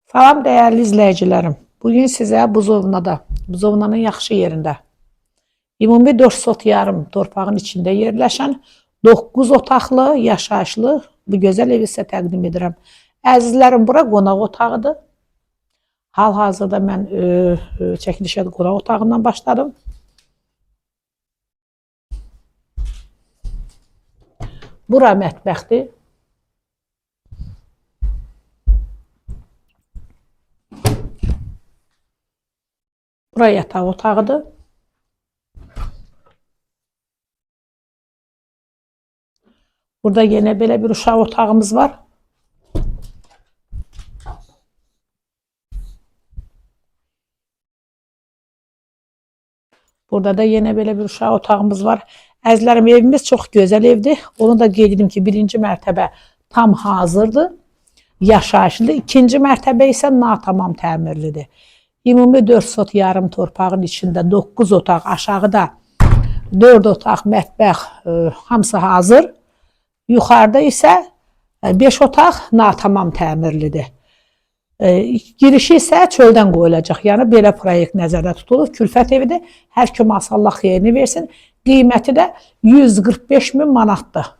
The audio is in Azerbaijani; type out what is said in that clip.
Salam dəyərli izləyicilərim. Bugün sizə Buzovnanın yaxşı yerində, ümumi 4 sot yarım torpağın içində yerləşən 9 otaqlı, yaşayışlı bu gözəl evi sizə təqdim edirəm. Əzizlərim, bura qonaq otağıdır. Hal-hazırda mən çəkilişə qonaq otağından başladım. Bura mətbəxdir. Bura yataq otağıdır. Burada yenə belə bir uşaq otağımız var. Burada da yenə belə bir uşaq otağımız var. Əzizlərim, evimiz çox gözəl evdir. Onu da qeyd edim ki, birinci mərtəbə tam hazırdır, yaşayışlıdır. İkinci mərtəbə isə natamam təmirlidir. Ümumi 4 sot yarım torpağın içində 9 otaq, aşağıda 4 otaq, mətbəx, hamısı hazır. Yuxarıda isə 5 otaq natamam təmirlidir. Girişi isə çöldən qoyulacaq. Yəni, belə proyekt nəzərdə tutulur. Külfət evidir. Hər kim Allah xeyrini versin. Qiyməti də 145 min manatdır.